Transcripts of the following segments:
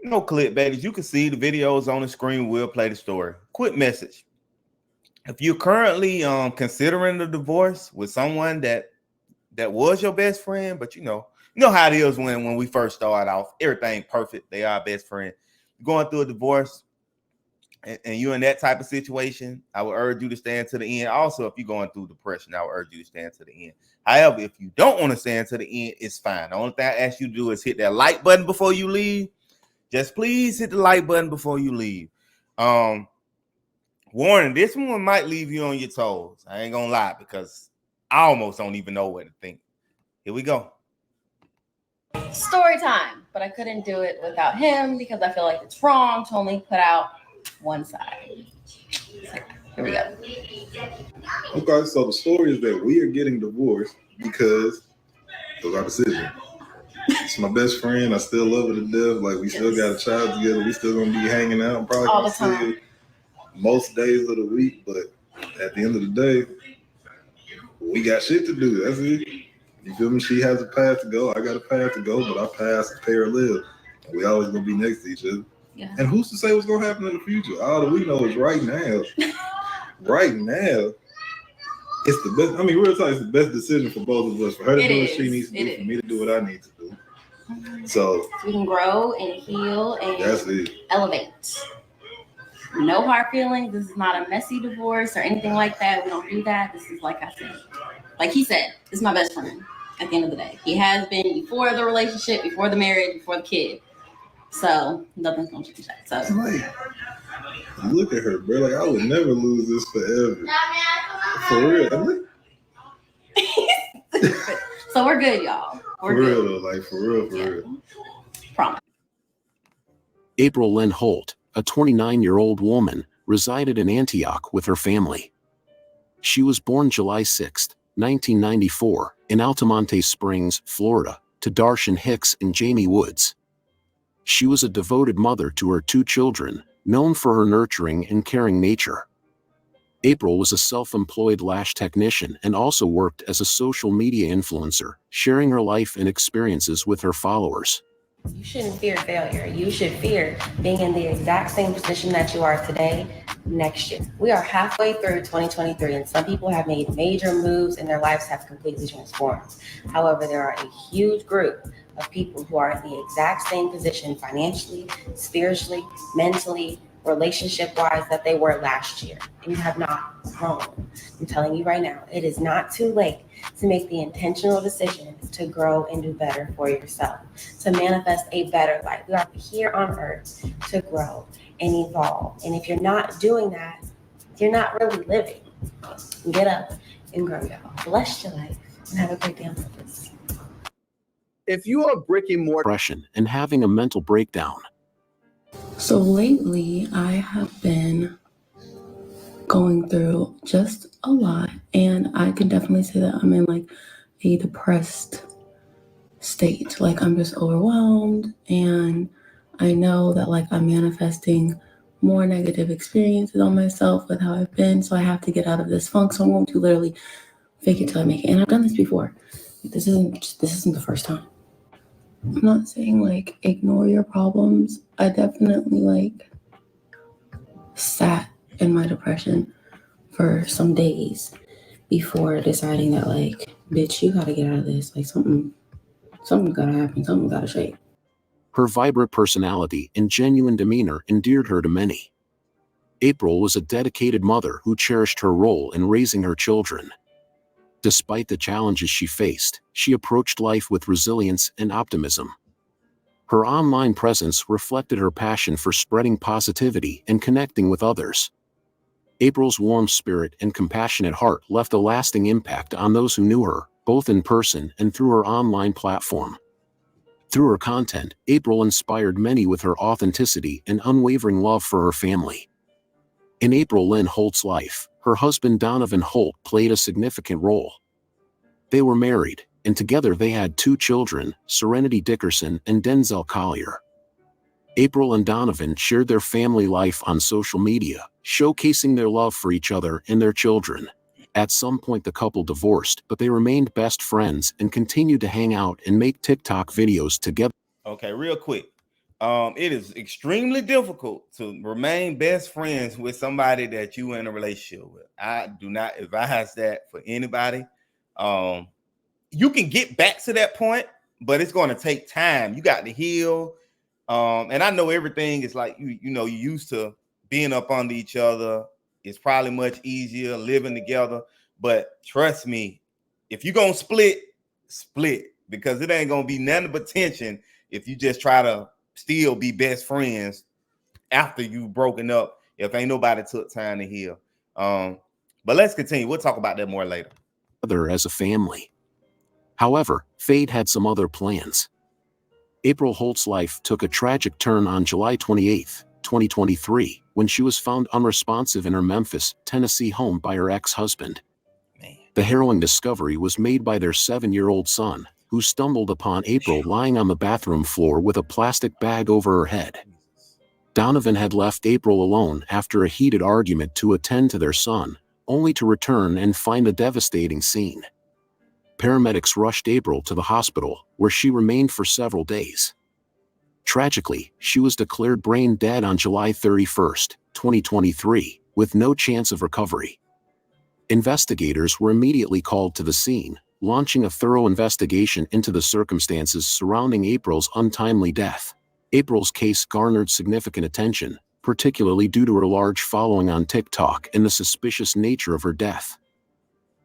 No clickbait. As you can see, the videos on the screen will play the story. Quick message. If you're currently considering the divorce with someone that was your best friend, but you know how it is when we first start off, everything perfect. They are best friend. Going through a divorce and you're in that type of situation, I would urge you to stand to the end. Also, if you're going through depression, I would urge you to stand to the end. However, if you don't want to stand to the end, it's fine. The only thing I ask you to do is hit that like button before you leave. Just please hit the like button before you leave. Warning, this one might leave you on your toes. I ain't gonna lie, because I almost don't even know what to think. Here we go. Story time, but I couldn't do it without him because I feel like it's wrong to only put out one side. Here we go. Okay, so the story is that we are getting divorced because of our decision. It's my best friend. I still love her to death. Like, we still got a child together. We still gonna be hanging out. I'm probably all the gonna see time, it most days of the week. But at the end of the day, we got shit to do. That's it. You feel me? She has a path to go. I got a path to go, but our paths parallel. And we always gonna be next to each other. Yeah. And who's to say what's gonna happen in the future? All that we know is right now. Right now, it's the best. I mean, real talk, it's the best decision for both of us. For her to do what she needs to do, for me to do what I need to do. So we can grow and heal and that's it. Elevate. No hard feelings. This is not a messy divorce or anything like that. We don't do that. This is like I said. Like he said, this is my best friend at the end of the day. He has been before the relationship, before the marriage, before the kid. So nothing's gonna change that. So like, look at her, bro. Like, I would never lose this forever. For real. So we're good, y'all. We're for good. Real though, like for real. Promise. April Lynn Holt, a 29-year-old woman, resided in Antioch with her family. She was born July 6, 1994, in Altamonte Springs, Florida, to Darshan Hicks and Jamie Woods. She was a devoted mother to her 2 children, known for her nurturing and caring nature. April was a self-employed lash technician and also worked as a social media influencer, sharing her life and experiences with her followers. You shouldn't fear failure. You should fear being in the exact same position that you are today next year. We are halfway through 2023, and some people have made major moves and their lives have completely transformed. However, there are a huge group of people who are in the exact same position financially, spiritually, mentally, relationship-wise that they were last year, and you have not grown. I'm telling you right now, it is not too late to make the intentional decision to grow and do better for yourself, to manifest a better life. We are here on earth to grow and evolve. And if you're not doing that, you're not really living. Get up and grow, y'all. Bless your life and have a great day on purpose. If you are brick and mortar Depression and having a mental breakdown. So lately, I have been going through just a lot, and I can definitely say that I'm in like a depressed state. Like, I'm just overwhelmed, and I know that like I'm manifesting more negative experiences on myself with how I've been, so I have to get out of this funk. So I'm going to literally fake it till I make it, and I've done this before. This isn't the first time. I'm not saying like ignore your problems. I definitely like sat in my depression for some days before deciding that like, bitch, you gotta get out of this. Like something gotta happen. Something gotta shake. Her vibrant personality and genuine demeanor endeared her to many. April was a dedicated mother who cherished her role in raising her children. Despite the challenges she faced, she approached life with resilience and optimism. Her online presence reflected her passion for spreading positivity and connecting with others. April's warm spirit and compassionate heart left a lasting impact on those who knew her, both in person and through her online platform. Through her content, April inspired many with her authenticity and unwavering love for her family. In April Lynn Holt's life, her husband Donovan Holt played a significant role. They were married, and together they had 2 children, Serenity Dickerson and Denzel Collier. April and Donovan shared their family life on social media, showcasing their love for each other and their children. At some point the couple divorced, but they remained best friends and continued to hang out and make TikTok videos together. Okay, real quick. it is extremely difficult to remain best friends with somebody that you in a relationship with. I do not advise that for anybody. You can get back to that point, but it's going to take time. You got to heal. And I know everything is like, you know, you used to being up under each other. It's probably much easier living together. But trust me, if you're going to split, because it ain't going to be nothing but tension if you just try to still be best friends after you've broken up, if ain't nobody took time to heal. But let's continue. We'll talk about that more later. As a family. However, fate had some other plans. April Holt's life took a tragic turn on July 28, 2023, when she was found unresponsive in her Memphis, Tennessee home by her ex-husband. The harrowing discovery was made by their 7-year-old son, who stumbled upon April lying on the bathroom floor with a plastic bag over her head. Donovan had left April alone after a heated argument to attend to their son, only to return and find a devastating scene. Paramedics rushed April to the hospital, where she remained for several days. Tragically, she was declared brain dead on July 31, 2023, with no chance of recovery. Investigators were immediately called to the scene, launching a thorough investigation into the circumstances surrounding April's untimely death. April's case garnered significant attention, particularly due to her large following on TikTok and the suspicious nature of her death.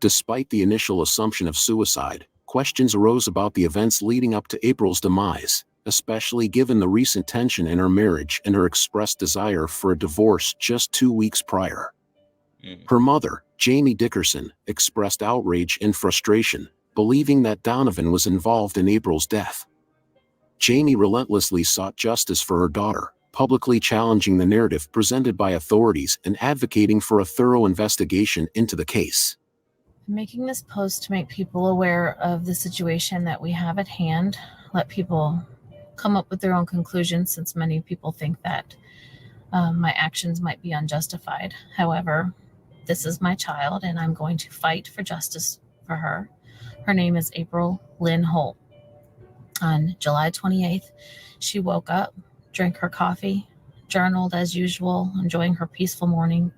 Despite the initial assumption of suicide, questions arose about the events leading up to April's demise, especially given the recent tension in her marriage and her expressed desire for a divorce just 2 weeks prior. Her mother, Jamie Dickerson, expressed outrage and frustration, believing that Donovan was involved in April's death. Jamie relentlessly sought justice for her daughter, publicly challenging the narrative presented by authorities and advocating for a thorough investigation into the case. I'm making this post to make people aware of the situation that we have at hand, let people come up with their own conclusions, since many people think that my actions might be unjustified. However, this is my child, and I'm going to fight for justice for her. Her name is April Lynn Holt. On July 28th, she woke up, drank her coffee, journaled as usual, enjoying her peaceful morning,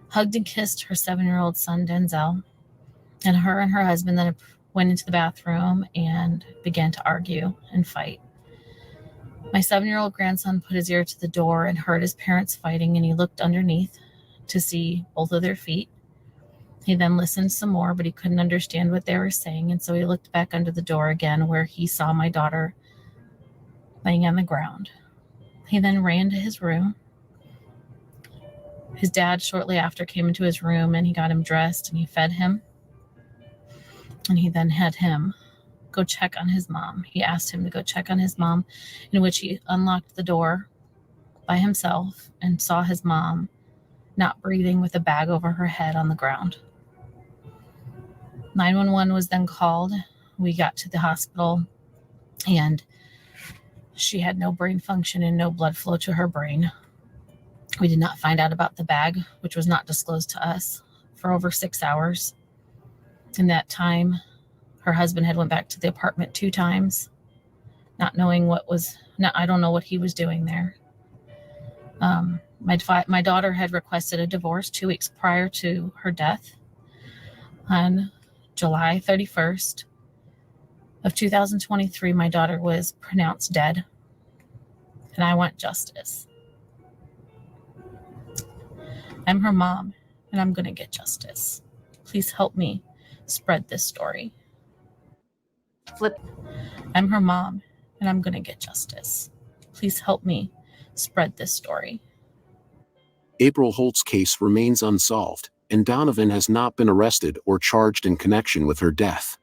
hugged and kissed her 7-year-old son, Denzel, and her husband then went into the bathroom and began to argue and fight. My 7-year-old grandson put his ear to the door and heard his parents fighting, and he looked underneath to see both of their feet. He then listened some more, but he couldn't understand what they were saying, and so he looked back under the door again, where he saw my daughter laying on the ground. He then ran to his room. His dad shortly after came into his room, and he got him dressed and he fed him. And he then had him go check on his mom. He asked him to go check on his mom, in which he unlocked the door by himself and saw his mom not breathing with a bag over her head on the ground. 911 was then called. We got to the hospital, and she had no brain function and no blood flow to her brain. We did not find out about the bag, which was not disclosed to us, for over 6 hours. In that time, her husband had went back to the apartment 2 times, not knowing I don't know what he was doing there. My daughter had requested a divorce 2 weeks prior to her death. On July 31st of 2023, my daughter was pronounced dead, and I want justice. I'm her mom, and I'm going to get justice. Please help me spread this story. I'm her mom, and I'm going to get justice. Please help me spread this story. April Holt's case remains unsolved, and Donovan has not been arrested or charged in connection with her death.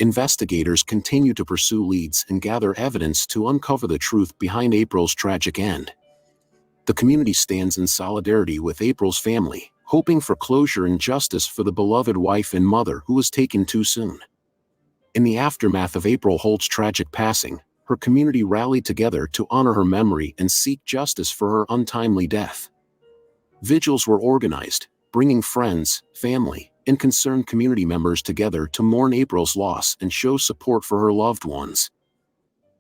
Investigators continue to pursue leads and gather evidence to uncover the truth behind April's tragic end. The community stands in solidarity with April's family, hoping for closure and justice for the beloved wife and mother who was taken too soon. In the aftermath of April Holt's tragic passing, her community rallied together to honor her memory and seek justice for her untimely death. Vigils were organized, bringing friends, family, and concerned community members together to mourn April's loss and show support for her loved ones.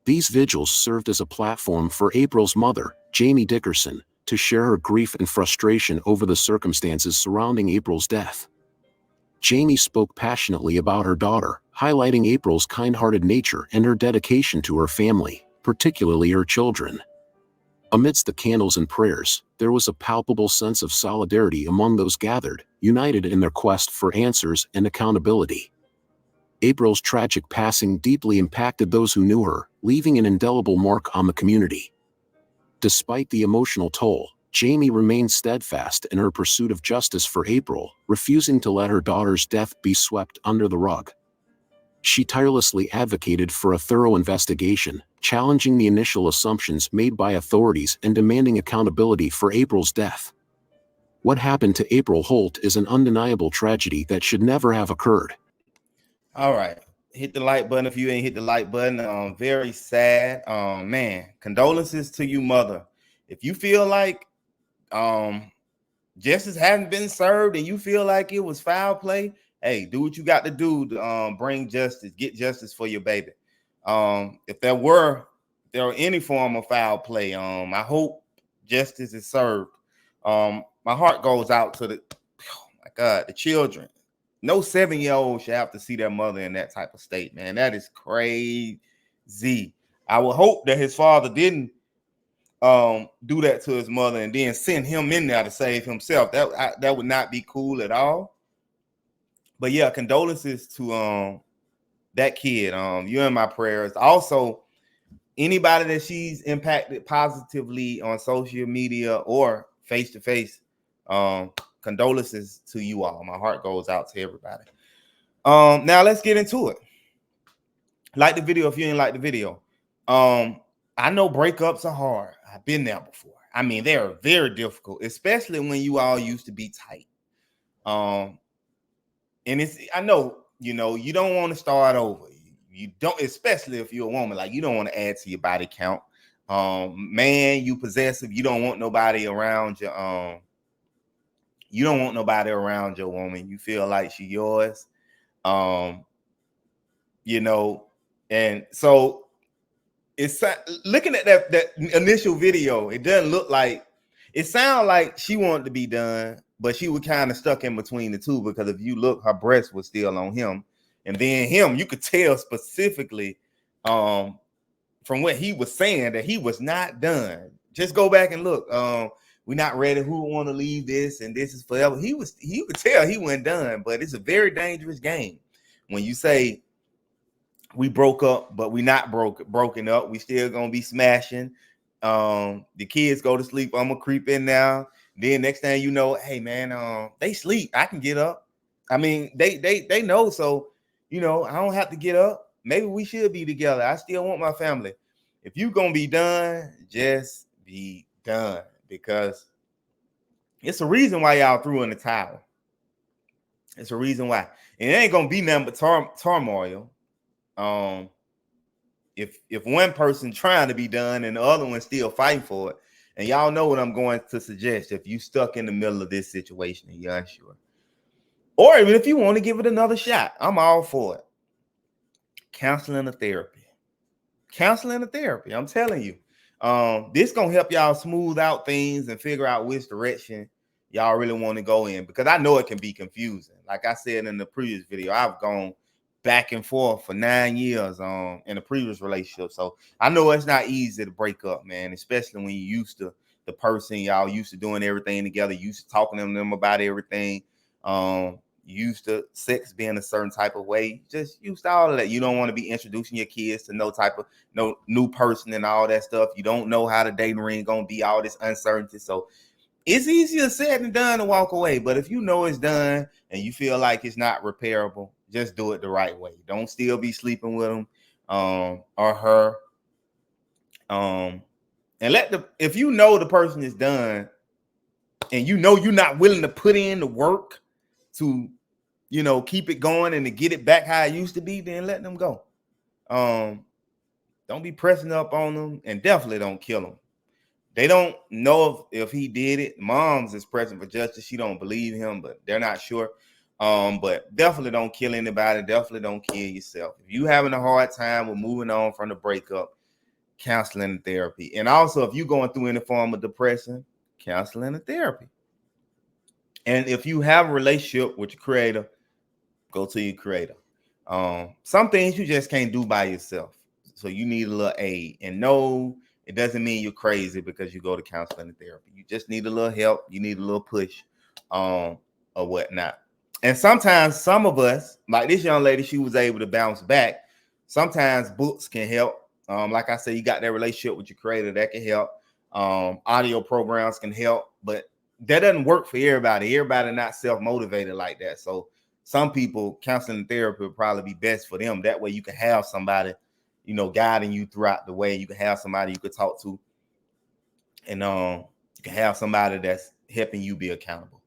These vigils served as a platform for April's mother, Jamie Dickerson, to share her grief and frustration over the circumstances surrounding April's death. Jamie spoke passionately about her daughter, highlighting April's kind-hearted nature and her dedication to her family, particularly her children. Amidst the candles and prayers, there was a palpable sense of solidarity among those gathered, united in their quest for answers and accountability. April's tragic passing deeply impacted those who knew her, leaving an indelible mark on the community. Despite the emotional toll, Jamie remained steadfast in her pursuit of justice for April, refusing to let her daughter's death be swept under the rug. She tirelessly advocated for a thorough investigation, challenging the initial assumptions made by authorities and demanding accountability for April's death. What happened to April Holt is an undeniable tragedy that should never have occurred. All right. Hit the like button if you ain't hit the like button. Very sad. Man, condolences to you, mother. If you feel like justice hasn't been served and you feel like it was foul play, hey, do what you got to do to bring justice, get justice for your baby. If there were any form of foul play, I hope justice is served. My heart goes out to the children. No 7-year-old should have to see their mother in that type of state, man. That is crazy. I would hope that his father didn't do that to his mother and then send him in there to save himself. That would not be cool at all. But yeah, condolences to that kid. You're in my prayers. Also, anybody that she's impacted positively on social media or face to face, condolences to you all. My heart goes out to everybody. Now let's get into it. Like the video if you didn't like the video. I know breakups are hard. I've been there before. I mean, they are very difficult, especially when you all used to be tight. And I know, you don't want to start over. You don't, especially if you're a woman, like you don't want to add to your body count. Man, you possessive. You don't want nobody around you. You don't want nobody around your woman. You feel like she's yours. And so it's looking at that initial video, it doesn't look like, it sounds like she wanted to be done, but she was kind of stuck in between the two, because if you look, her breast was still on him. And then you could tell specifically from what he was saying that he was not done. Just go back and look. We're not ready. Who want to leave this? And this is forever. You could tell he wasn't done, but it's a very dangerous game. When you say we broke up, but we not broken up, we still gonna be smashing. The kids go to sleep. I'm gonna creep in now. Then next thing you know, hey man, they sleep. I can get up. I mean, they know. So I don't have to get up. Maybe we should be together. I still want my family. If you gonna be done, just be done, because it's a reason why y'all threw in the towel. It's a reason why, and it ain't gonna be nothing but turmoil. If one person trying to be done and the other one still fighting for it, and y'all know what I'm going to suggest. If you stuck in the middle of this situation and you're unsure, or even if you want to give it another shot, I'm all for it. Counseling or therapy. I'm telling you, this gonna help y'all smooth out things and figure out which direction y'all really want to go in, because I know it can be confusing. Like I said in the previous video, I've gone back and forth for 9 years in a previous relationship, so I know it's not easy to break up, man, especially when you're used to the person, y'all used to doing everything together, used to talking to them about everything, used to sex being a certain type of way, just used to all of that. You don't want to be introducing your kids to no new person and all that stuff. You don't know how the dating ring gonna be, all this uncertainty. So it's easier said than done to walk away. But if you know it's done and you feel like it's not repairable, just do it the right way. Don't still be sleeping with them or her. And if you know the person is done and you're not willing to put in the work to keep it going and to get it back how it used to be, then let them go. Don't be pressing up on them, and definitely don't kill them. They don't know if he did it. Mom's is pressing for justice. She don't believe him, but they're not sure. But definitely don't kill anybody. Definitely don't kill yourself. If you having a hard time with moving on from the breakup, counseling and therapy. And also, if you're going through any form of depression, counseling and therapy. And if you have a relationship with your creator, go to your creator. Some things you just can't do by yourself. So you need a little aid. And no, it doesn't mean you're crazy because you go to counseling and therapy. You just need a little help. You need a little push or whatnot. And sometimes some of us, like this young lady, she was able to bounce back. Sometimes books can help. Like I said, you got that relationship with your creator, that can help. Audio programs can help, but that doesn't work for everybody. Everybody not self-motivated like that. So some people, counseling and therapy would probably be best for them. That way you can have somebody, you know, guiding you throughout the way. You can have somebody you could talk to, and you can have somebody that's helping you be accountable.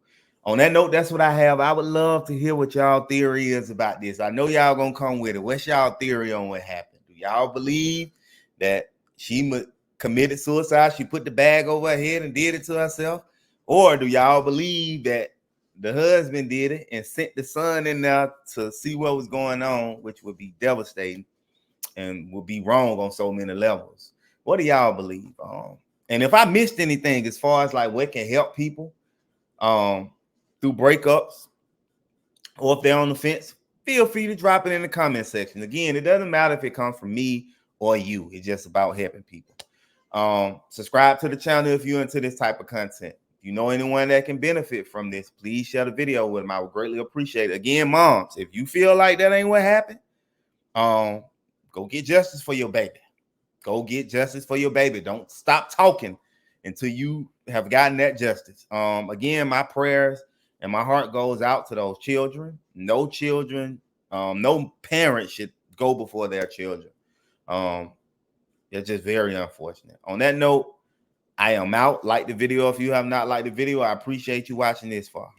On that note, that's what I have. I would love to hear what y'all theory is about this. I know y'all gonna come with it. What's y'all theory on what happened? Do y'all believe that she committed suicide? She put the bag over her head and did it to herself? Or do y'all believe that the husband did it and sent the son in there to see what was going on, which would be devastating and would be wrong on so many levels? What do y'all believe? And if I missed anything as far as like what can help people through breakups, or if they're on the fence, feel free to drop it in the comment section. Again, it doesn't matter if it comes from me or you. It's just about helping people. Subscribe to the channel if you're into this type of content. If you know anyone that can benefit from this, please share the video with them. I would greatly appreciate it. Again, moms, if you feel like that ain't what happened, go get justice for your baby. Go get justice for your baby. Don't stop talking until you have gotten that justice. Again, my prayers and my heart goes out to those children. No children, no parent should go before their children. It's just very unfortunate. On that note, I am out. Like the video if you have not liked the video. I appreciate you watching this far.